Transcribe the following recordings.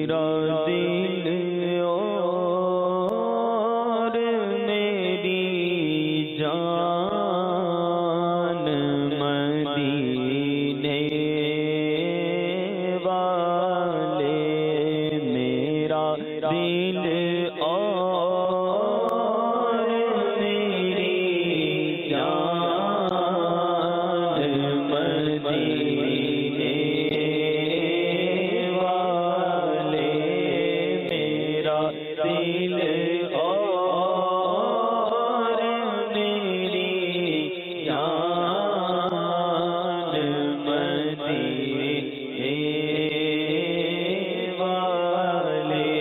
میرا دل اور میری جان مدینے والے، میرا دل اور میری جان مدینے والے، میرا دل اور میری جان مدینے والے،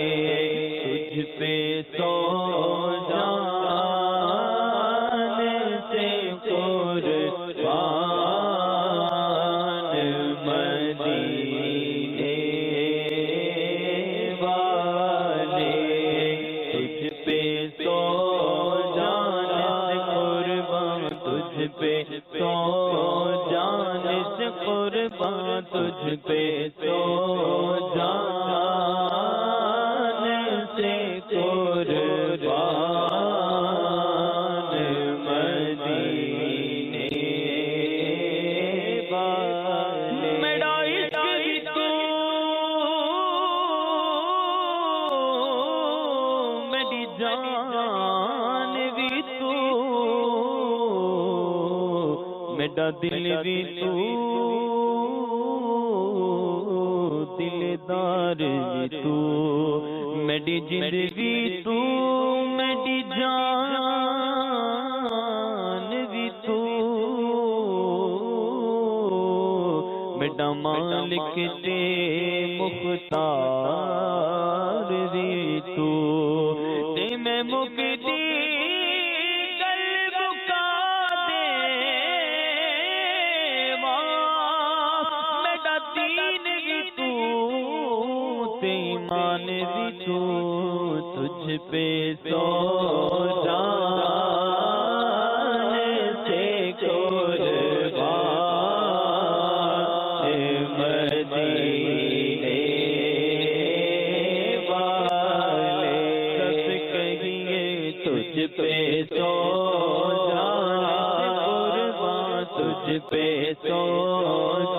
تجھ پہ سو جان سے قربان مدینے والے، تجھ پہ سو جان سے قربان، تجھ پہ سو جان سے قربان، تجھ پہ سو جان سے قربان مدینے والے، میرا عشق بھی تو میری جان بھی تو، میرا دل بھی تو، دلدار بھی تو، میری جند بھی تو، میری جان بھی تو، میرا مالک تے مختار بھی تو، تے میں مبدی قلب کا دیوا، میرا دین بھی تو، تے ایمان بھی تو، تجھ پہ سو جان سے قربان مدینے والے، سب کہیے تجھ پہ سو جان سے قربان، تجھ پہ سو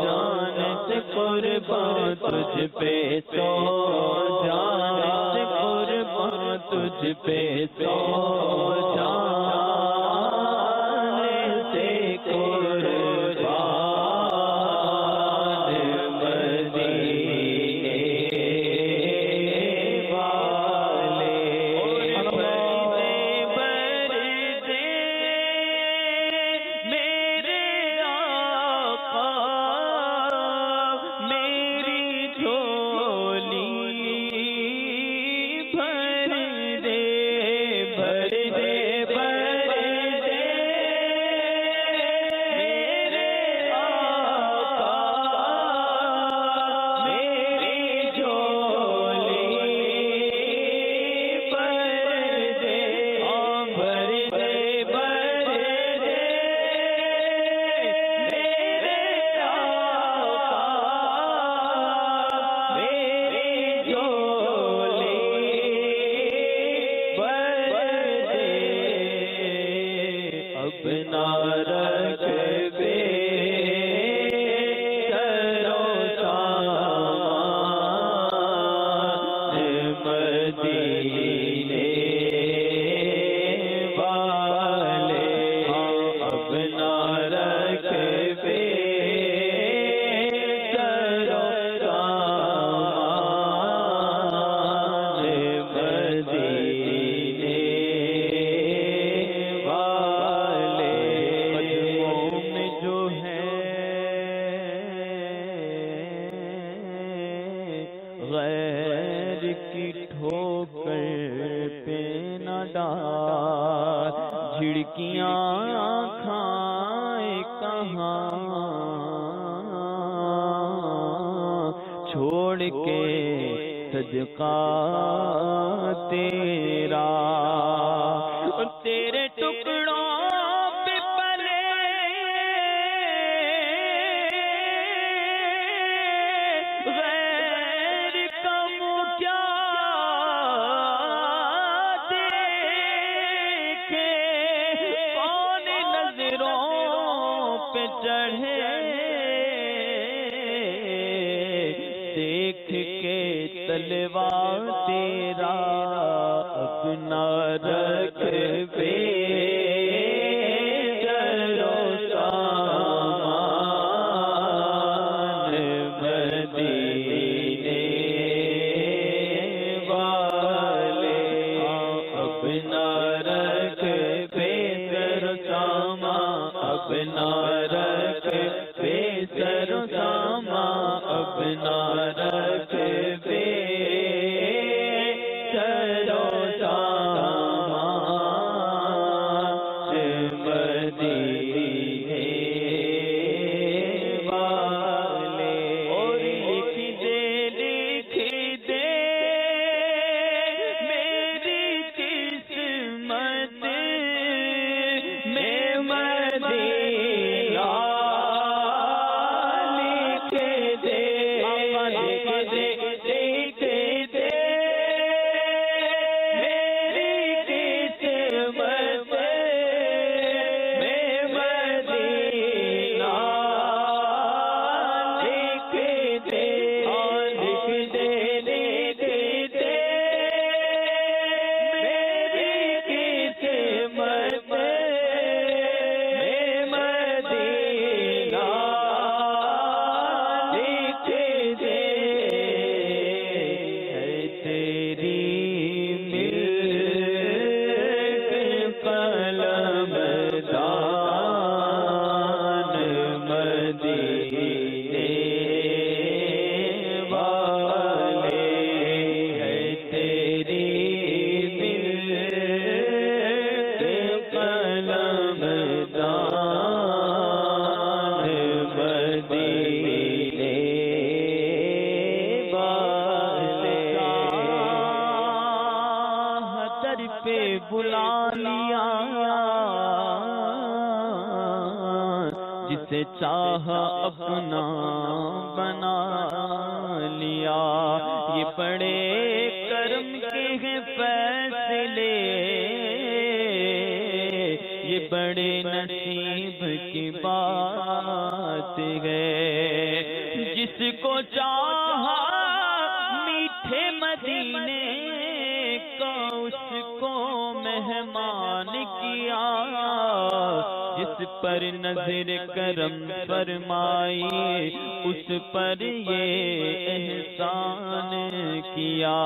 جان سے قربان، تجھ پہ سو جان سے قربان، تجھ پہ سو جان سے قربان مدینے والے، بردے بردے میرے آقا، میری جھولی بھر دے، بھر دے بھر دے میرے آقا، میری جھولی بھر دے، بھر دے بھر دے میرے آقا، میری جھولی بھر دے، اب نہ رکھ بے سرو سامان مدینے والے، اب نہ رکھ بے سرو سامان مدینے والے، قدموں میں جو ہے غیر کی ٹھوکر پہ نہ ڈال، جھڑکیاں کھائے کہاں چھوڑ کے صدقہ تیرا، تیرے ٹکڑوں پہ پلے غیر کا منہ چڑھے دیکھ کے تلوار تیرا اپنا رکھ پہ اپنا رکھ بے سر و سامان اپنا رکھ بے سر و سامان مدینے والے اور لکھ دے میری قسمت میں مدینہ لکھ دے میری قسمت میں مدینہ لکھ دے میری قسمت پہ بلا لیا جسے چاہا اپنا بنا لیا یہ بڑے کرم کے ہیں فیصلے یہ بڑے نصیب کی بات ہے جس کو چاہا میٹھے مدینے کا اس کو مہمان کیا جس پر نظر کرم فرمائی اس پر یہ احسان کیا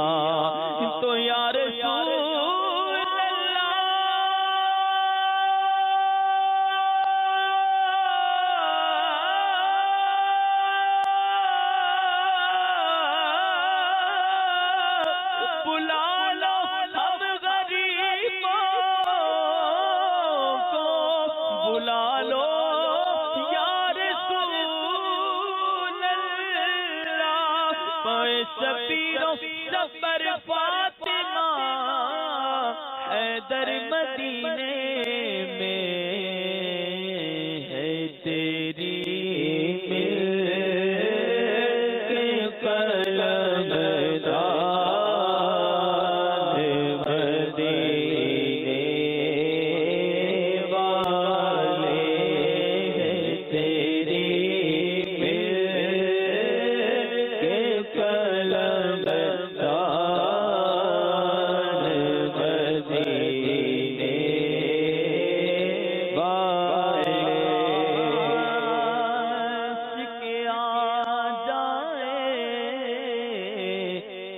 تو یا رسول سفر فاطمہ حیدر مدینے میں ہے تیری ملک قلمدان مدینے والے ہے تیری ملک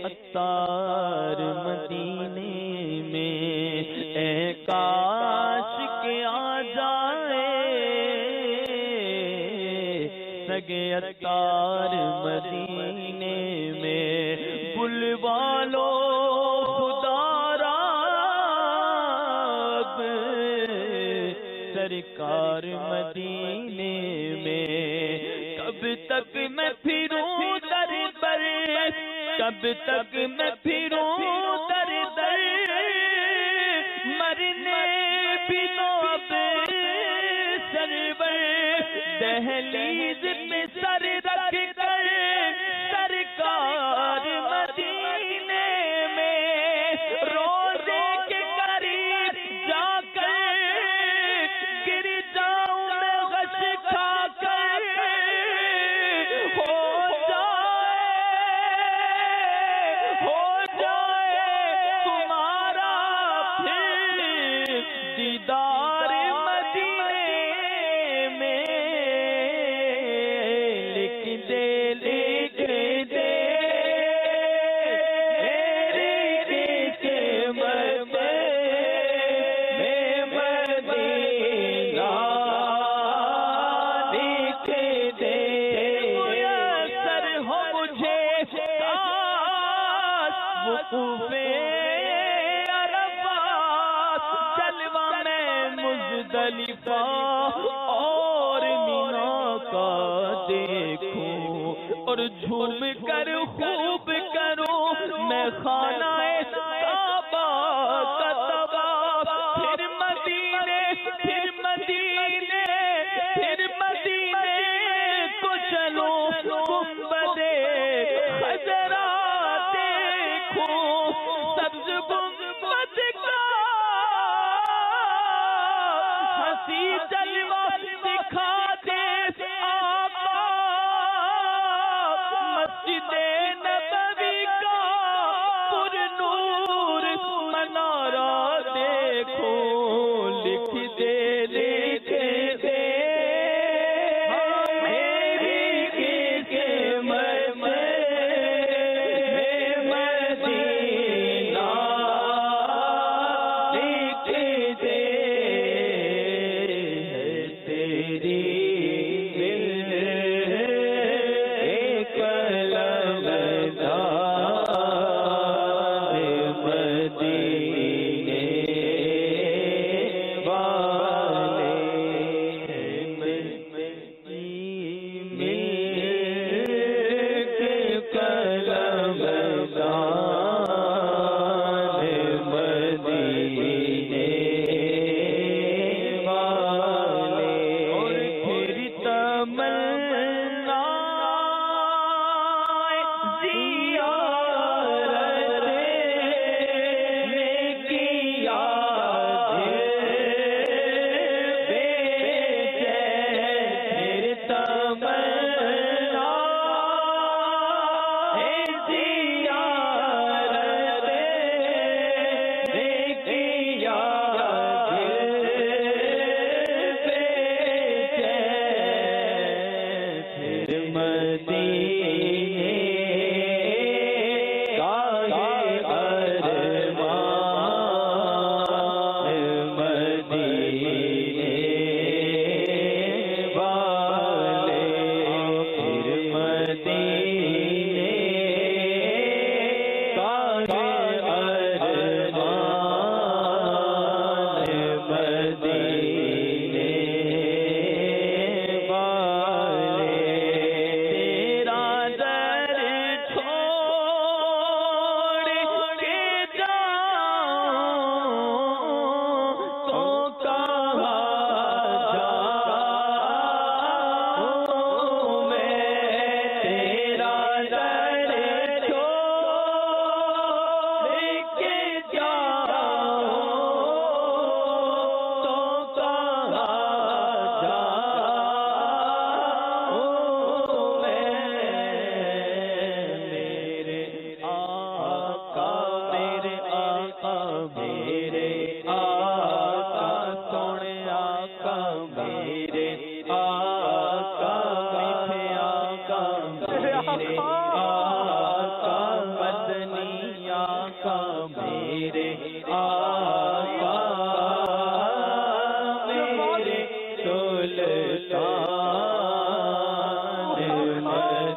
اتار مدینے میں اے کاش کے آ جائے سگے اتار مدینے میں بلوا لو خدا رب سرکار مدینے میں کب تک میں پھروں در پر کب تک میں پھروں در در مرنے بھی تو اب سرور دہلیز میں سر رکھ کر سرکار مدینے میں روزے کے قریب جا کر گر جاؤں میں غش کھا وقوف عرفات جلوہ میں مزدلفہ اور مینا کا دیکھوں اور جھوم کر خوب کروں میں خانہ کعبہ کا طواف پھر مدینے پھر مدینے پھر مدینے کو چلوں گنبد خضرا دیکھوں سبز گنبد کا ہنسی جلوہ دکھا دے آقا مسجد نبوی کا پر نور منارہ دیکھو لکھ دے لکھ دے میری کے مدینہ لکھ دے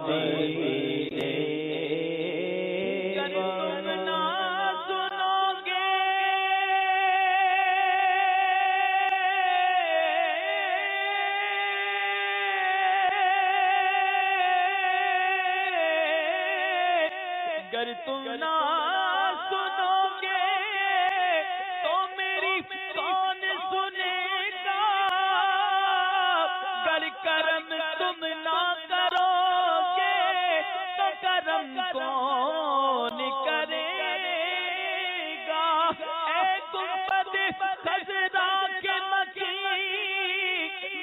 تیری اگر تم نہ سنو گے تو میری کون سنے گا، گر کرم تم نہ کرو گے تو کرم کون کرے گا؟ اے گنبد خضرا کے مکین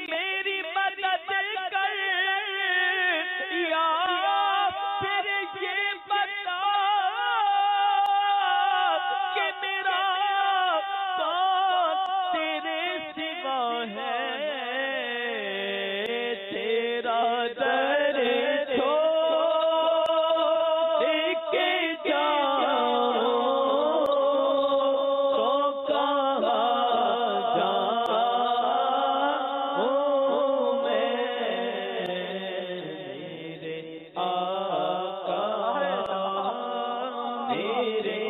میری مدد کر یا پھر یہ بتا میرے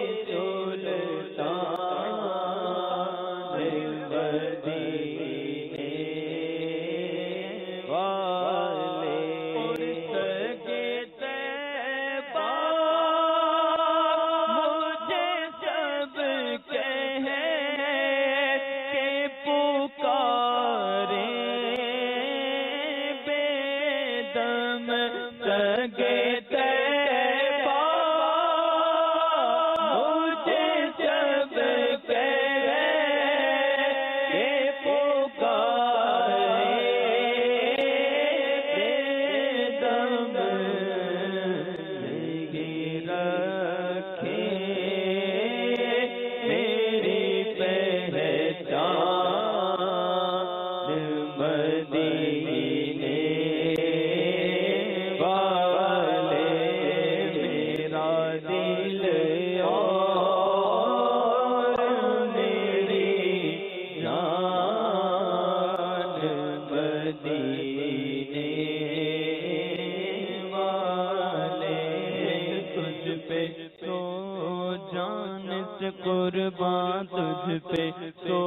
قربان تجھ پہ سو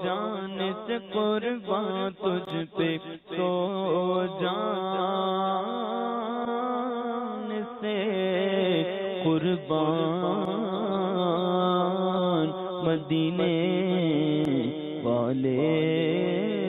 جان سے قربان تجھ پہ سو جان سے قربان مدینے والے